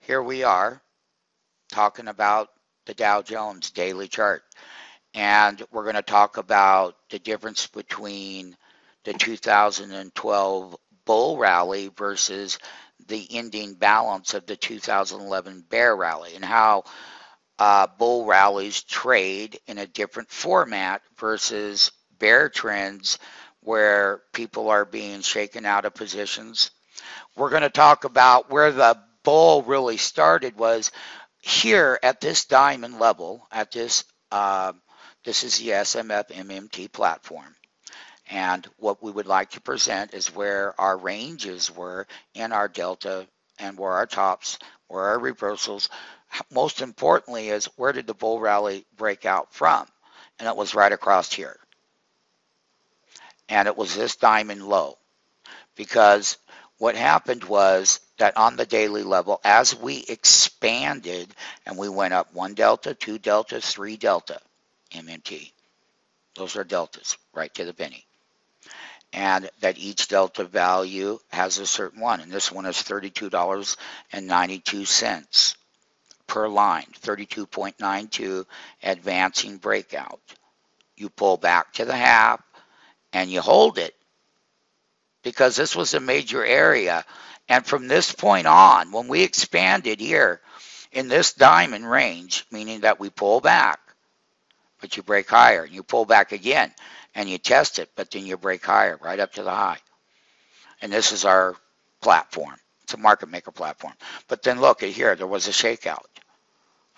Here we are talking about the Dow Jones daily chart. And we're going to talk about the difference between the 2012 bull rally versus the ending balance of the 2011 bear rally, and how bull rallies trade in a different format versus bear trends where people are being shaken out of positions. We're going to talk about where the bull really started was here at this diamond level, at this is the SMF MMT platform. And what we would like to present is where our ranges were in our delta and where our tops, where our reversals. Most importantly is where did the bull rally break out from? And it was right across here. And it was this diamond low, because what happened was that on the daily level, as we expanded and we went up 1 delta, 2 delta, 3 delta, MMT. Those are deltas, right to the penny. And that each delta value has a certain one. And this one is $32.92 per line, 32.92 advancing breakout. You pull back to the half and you hold it, because this was a major area. And from this point on, when we expanded here in this diamond range, meaning that we pull back, but you break higher, and you pull back again, and you test it, but then you break higher, right up to the high. And this is our platform. It's a market maker platform. But then look at here, there was a shakeout,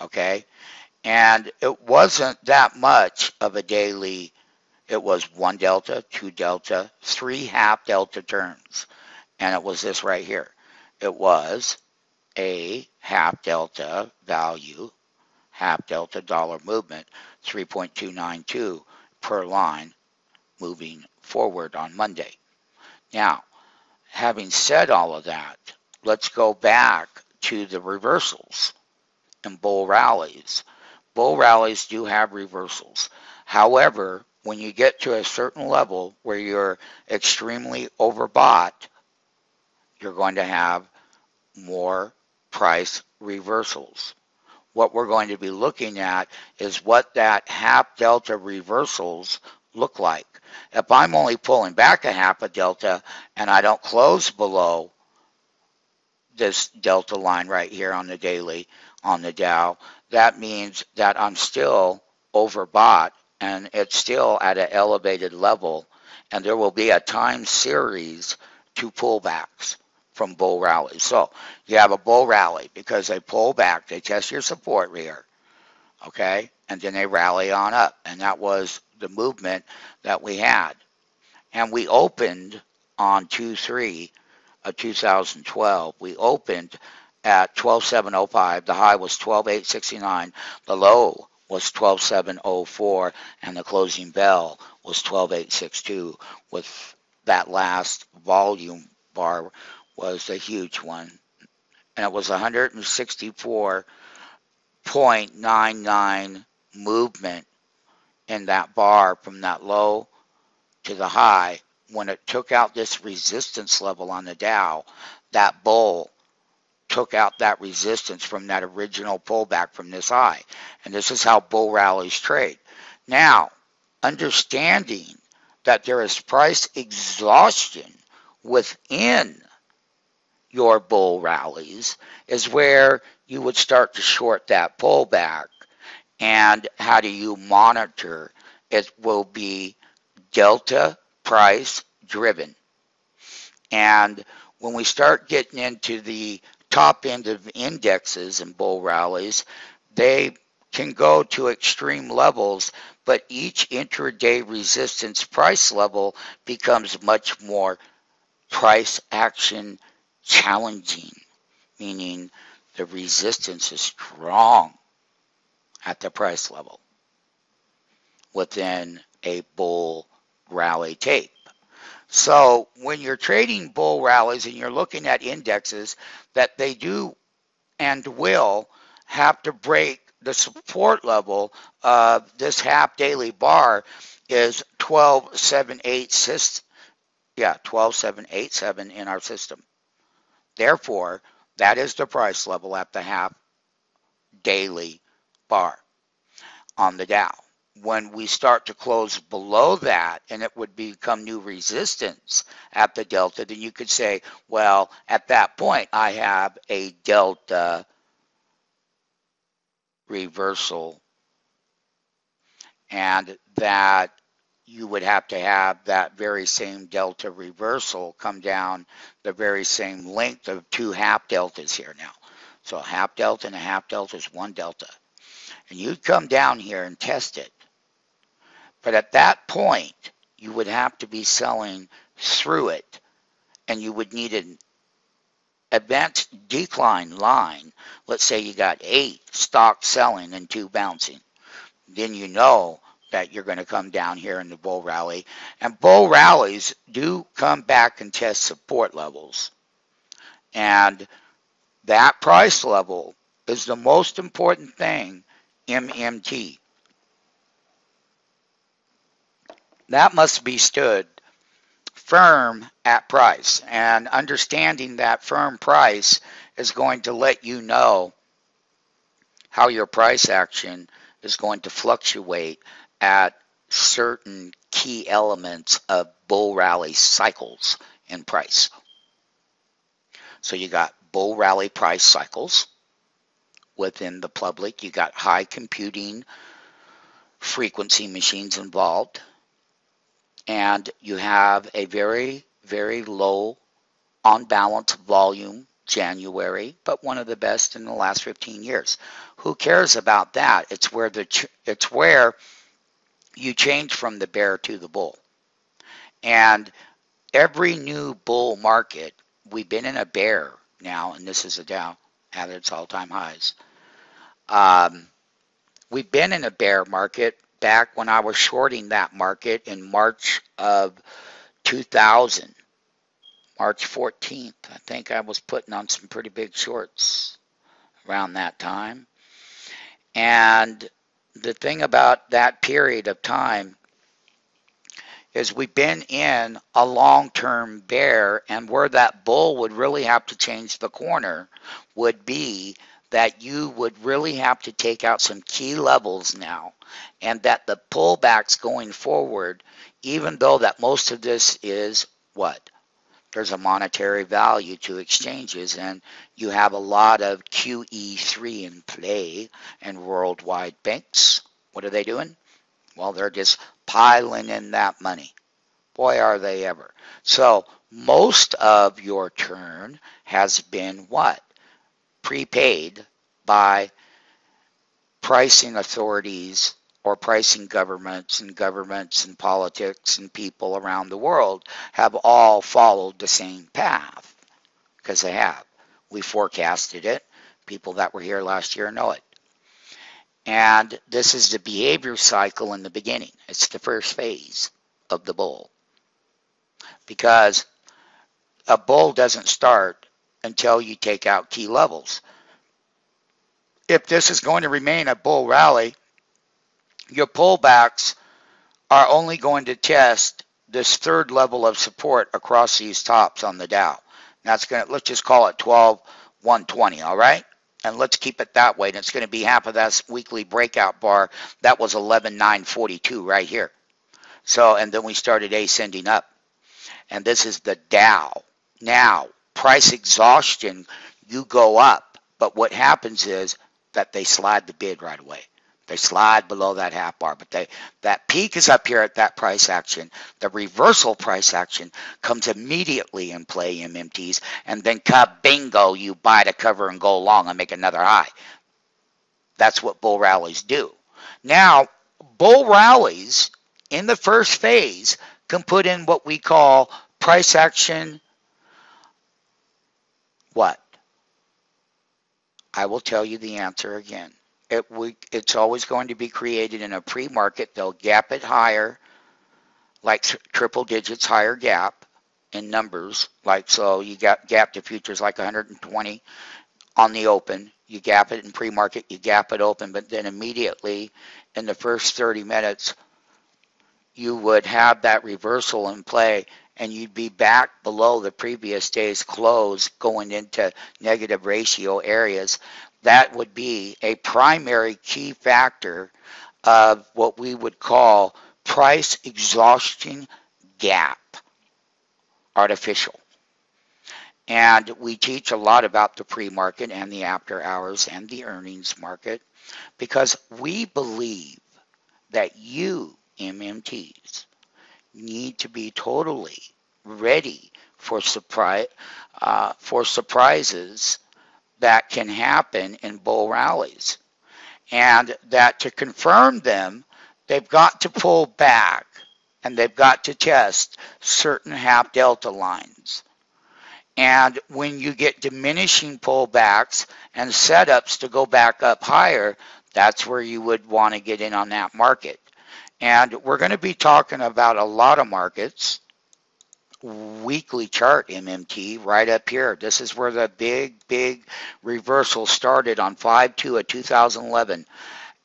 okay? And it wasn't that much of a daily. It was 1 delta, 2 delta, 3 half delta turns. And it was this right here. It was a half delta value, half delta dollar movement, 3.292 per line moving forward on Monday. Now, having said all of that, let's go back to the reversals and bull rallies. Bull rallies do have reversals. However, when you get to a certain level where you're extremely overbought, you're going to have more price reversals. What we're going to be looking at is what that half delta reversals look like. If I'm only pulling back a half a delta and I don't close below this delta line right here on the daily, on the Dow, that means that I'm still overbought and it's still at an elevated level, and there will be a time series to pullbacks from bull rallies. So you have a bull rally because they pull back, they test your support here, okay, and then they rally on up, and that was the movement that we had. And we opened on 2/3 of 2012. We opened at 12,705. The high was 12,869. The low was 12,704, and the closing bell was 12,862. With that last volume bar was a huge one, and it was 164.99 movement in that bar from that low to the high. When it took out this resistance level on the Dow, that bull took out that resistance from that original pullback from this high. And this is how bull rallies trade. Now, understanding that there is price exhaustion within your bull rallies is where you would start to short that pullback. And how do you monitor? It will be delta price driven. And when we start getting into the top end of indexes and bull rallies, they can go to extreme levels, but each intraday resistance price level becomes much more price action challenging, meaning the resistance is strong at the price level within a bull rally tape. So when you're trading bull rallies and you're looking at indexes, that they do and will have to break the support level of this half daily bar is 12,787 in our system. Therefore, That is the price level at the half daily bar on the Dow. When we start to close below that and it would become new resistance at the delta, then you could say, well, at that point, I have a delta reversal, and that you would have to have that very same delta reversal come down the very same length of two half deltas here now. So a half delta and a half delta is one delta. And you'd come down here and test it. But at that point, you would have to be selling through it, and you would need an advanced decline line. Let's say you got 8 stocks selling and 2 bouncing. Then you know that you're going to come down here in the bull rally. And bull rallies do come back and test support levels. And that price level is the most important thing, MMT. That must be stood firm at price. And understanding that firm price is going to let you know how your price action is going to fluctuate at certain key elements of bull rally cycles in price. So you got bull rally price cycles within the public. You got high computing frequency machines involved. And you have a very, very low on balance volume January, but one of the best in the last 15 years. Who cares about that? It's where you change from the bear to the bull. And every new bull market, we've been in a bear now, and this is a Dow at its all-time highs. We've been in a bear market back when I was shorting that market in March of 2000, March 14th. I think I was putting on some pretty big shorts around that time. And the thing about that period of time is we've been in a long-term bear, and where that bull would really have to change the corner would be that you would really have to take out some key levels now, and that the pullbacks going forward, even though that most of this is what? There's a monetary value to exchanges, and you have a lot of QE3 in play and worldwide banks. What are they doing? Well, they're just piling in that money. Boy, are they ever. So most of your turn has been what? Prepaid by pricing authorities or pricing governments and politics and people around the world have all followed the same path, because they have. We forecasted it. People that were here last year know it. And this is the behavior cycle in the beginning. It's the first phase of the bull, because a bull doesn't start until you take out key levels. If this is going to remain a bull rally, your pullbacks are only going to test this third level of support across these tops on the Dow. That's going to, let's just call it 12,120, all right? And let's keep it that way. And it's going to be half of that weekly breakout bar. That was 11,942 right here. So, and then we started ascending up. And this is the Dow. Now, price exhaustion, you go up. But what happens is that they slide the bid right away. They slide below that half bar. But that peak is up here at that price action. The reversal price action comes immediately in play, MMTs. And then bingo, you buy the cover and go long and make another high. That's what bull rallies do. Now, bull rallies in the first phase can put in what we call price action. What? I will tell you the answer again. It's always going to be created in a pre-market. They'll gap it higher, like triple digits higher gap in numbers. Like, so you got gap to futures like 120 on the open. You gap it in pre-market, you gap it open, but then immediately in the first 30 minutes, you would have that reversal in play, and you'd be back below the previous day's close going into negative ratio areas. That would be a primary key factor of what we would call price exhaustion gap, artificial. And we teach a lot about the pre-market and the after hours and the earnings market because we believe that you, MMTs, need to be totally ready for surprises that can happen in bull rallies. And that to confirm them, they've got to pull back and they've got to test certain half delta lines. And when you get diminishing pullbacks and setups to go back up higher, that's where you would want to get in on that market. And we're going to be talking about a lot of markets. Weekly chart MMT right up here. This is where the big reversal started on 5/2 of 2011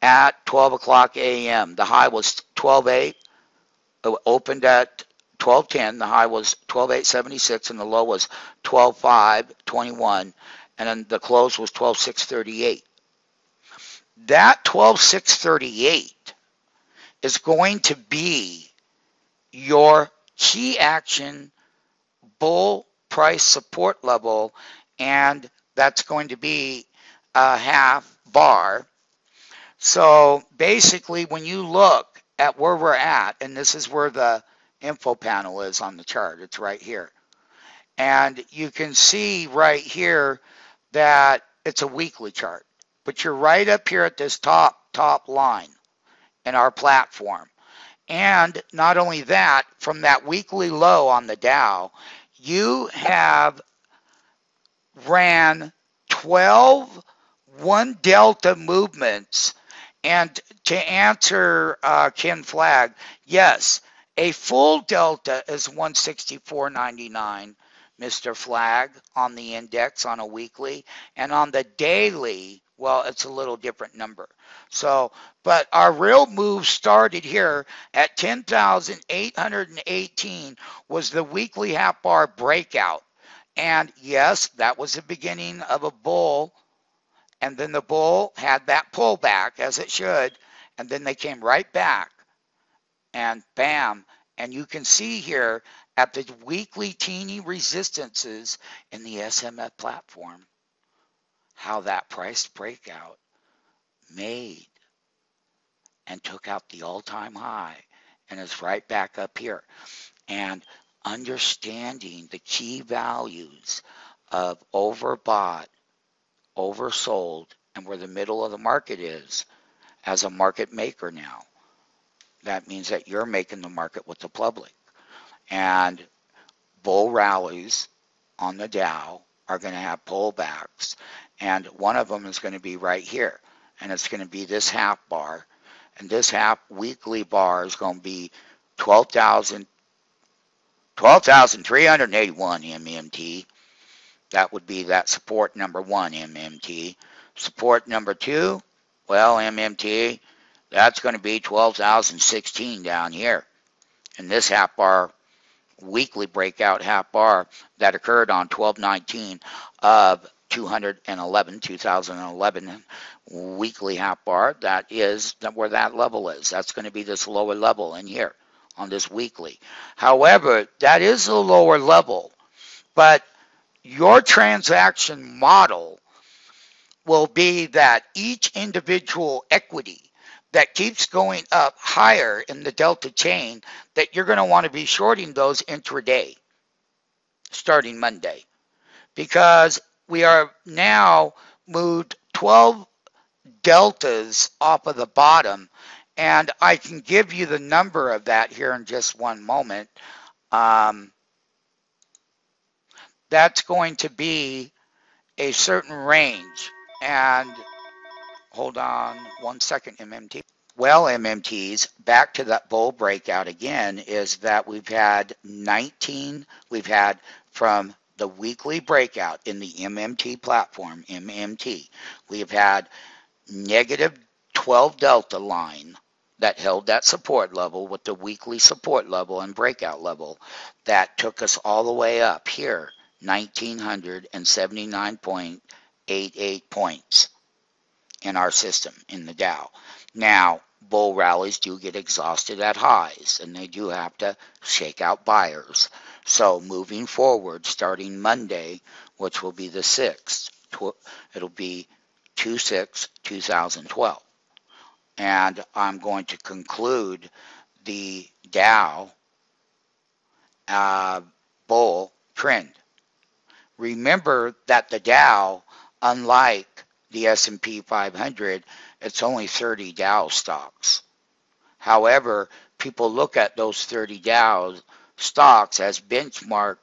at 12 o'clock a.m. The high was 12.8. It opened at 12.10. The high was 12.876 and the low was 12.521. And then the close was 12.638. That 12.638 is going to be your key action bull price support level, and that's going to be a half bar. So basically when you look at where we're at, and this is where the info panel is on the chart, it's right here, and you can see right here that it's a weekly chart, but you're right up here at this top line in our platform. And not only that, from that weekly low on the Dow, you have ran 12 one delta movements. And to answer Ken Flagg, yes, a full delta is 164.99, Mr. Flagg, on the index on a weekly. And on the daily, well, it's a little different number. So, but our real move started here at 10,818 was the weekly half bar breakout. And yes, that was the beginning of a bull. And then the bull had that pullback, as it should. And then they came right back. And bam. And you can see here at the weekly teeny resistances in the SMF platform how that price breakout made and took out the all-time high and is right back up here. And understanding the key values of overbought, oversold, and where the middle of the market is as a market maker now. That means that you're making the market with the public. And bull rallies on the Dow are going to have pullbacks. And one of them is going to be right here. And it's going to be this half bar. And this half weekly bar is going to be 12,381 MMT. That would be that support number 1 MMT. Support number 2, well, MMT, that's going to be 12,016 down here. And this half bar, weekly breakout half bar that occurred on 12/19 of 2011 weekly half bar, that is where that level is. That's going to be this lower level in here on this weekly. However, that is a lower level, but your transaction model will be that each individual equity that keeps going up higher in the delta chain, that you're going to want to be shorting those intraday starting Monday, because we are now moved 12 deltas off of the bottom, and I can give you the number of that here in just one moment. That's going to be a certain range, and hold on one second, MMT. Well, MMTs, back to that bull breakout again, is that we've had from the weekly breakout in the MMT platform, MMT, we've had negative 12 delta line that held that support level with the weekly support level and breakout level that took us all the way up here, 1979.88 points in our system in the Dow. Now, bull rallies do get exhausted at highs, and they do have to shake out buyers. So moving forward, starting Monday, which will be the 6th, it'll be 2/6/2012. And I'm going to conclude the Dow bull trend. Remember that the Dow, unlike the S&P 500, it's only 30 Dow stocks. However, people look at those 30 Dow stocks as benchmark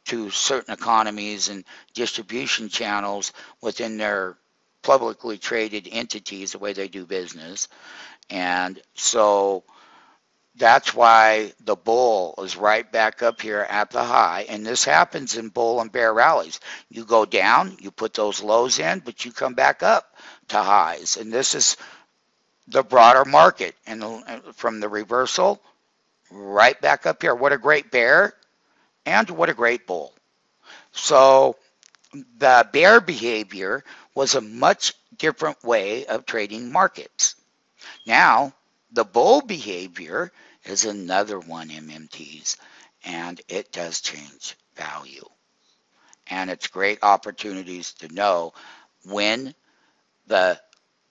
to certain economies and distribution channels within their publicly traded entities, the way they do business. And so that's why the bull is right back up here at the high. And this happens in bull and bear rallies. You go down, you put those lows in, but you come back up to highs. And this is the broader market. And from the reversal, right back up here. What a great bear and what a great bull. So the bear behavior was a much different way of trading markets. Now, the bull behavior is another one, MMTs, and it does change value. And it's great opportunities to know when the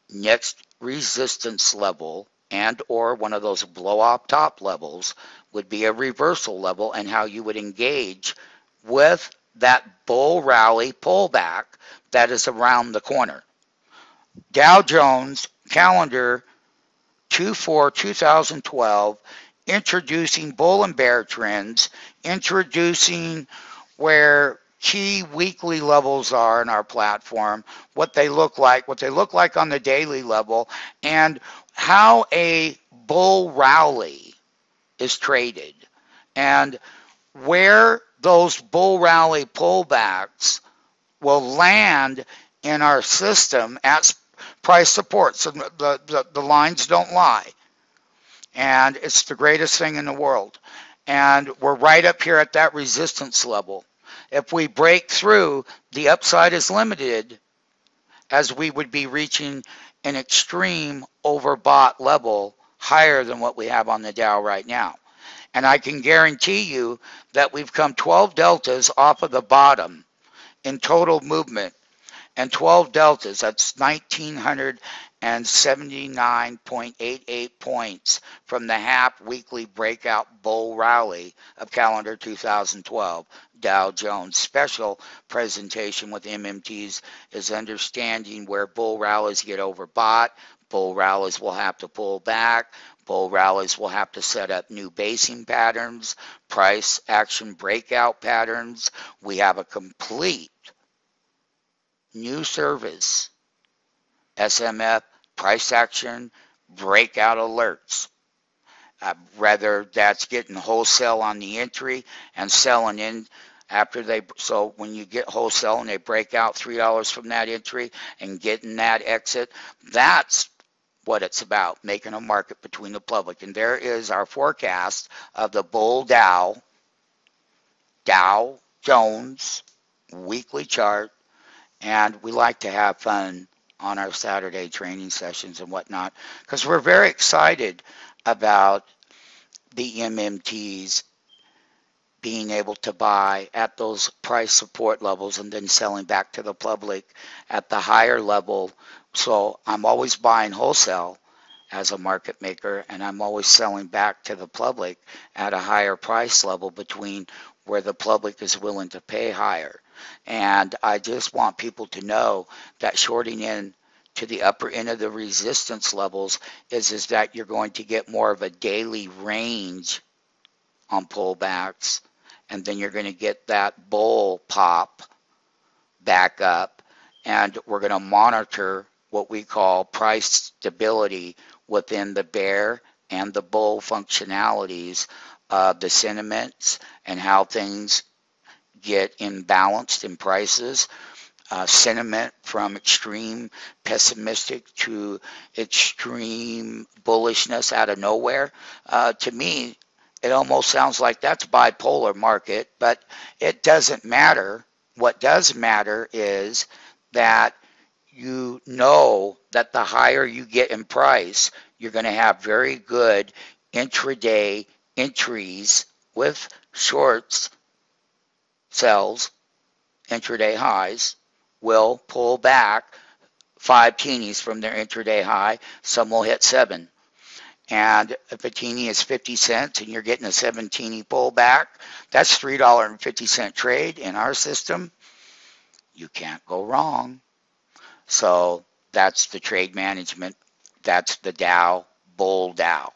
next resistance level and or one of those blow up top levels would be a reversal level, and how you would engage with that bull rally pullback that is around the corner. Dow Jones calendar 2/4/2012, introducing bull and bear trends, introducing where key weekly levels are in our platform, what they look like on the daily level, and how a bull rally is traded, and where those bull rally pullbacks will land in our system at price support. So the lines don't lie. And it's the greatest thing in the world. And we're right up here at that resistance level. If we break through, the upside is limited, as we would be reaching an extreme overbought level higher than what we have on the Dow right now. And I can guarantee you that we've come 12 deltas off of the bottom in total movement, and 12 deltas, that's 1,979.88 points from the half weekly breakout bull rally of calendar 2012. Dow Jones special presentation with MMTs is understanding where bull rallies get overbought. Bull rallies will have to pull back. Bull rallies will have to set up new basing patterns, price action breakout patterns. We have a complete new service, SMF, price action breakout alerts. Whether that's getting wholesale on the entry and selling in after so when you get wholesale and they break out $3 from that entry and getting that exit, that's what it's about, making a market between the public. And there is our forecast of the bull Dow Jones weekly chart. And we like to have fun on our Saturday training sessions and whatnot, because we're very excited about the MMTs being able to buy at those price support levels and then selling back to the public at the higher level. So I'm always buying wholesale as a market maker, and I'm always selling back to the public at a higher price level between where the public is willing to pay higher. And I just want people to know that shorting in to the upper end of the resistance levels is that you're going to get more of a daily range on pullbacks, and then you're going to get that bull pop back up, and we're going to monitor what we call price stability within the bear and the bull functionalities of the sentiments and how things get imbalanced in prices. sentiment from extreme pessimistic to extreme bullishness out of nowhere. To me, it almost sounds like that's bipolar market, but it doesn't matter. What does matter is that you know that the higher you get in price, you're going to have very good intraday entries with shorts, sells, intraday highs will pull back 5 teenies from their intraday high. Some will hit 7. And if a teeny is 50 cents and you're getting a 7 teeny pullback, that's $3.50 trade in our system. You can't go wrong. So that's the trade management. That's the Dow, Bull Dow.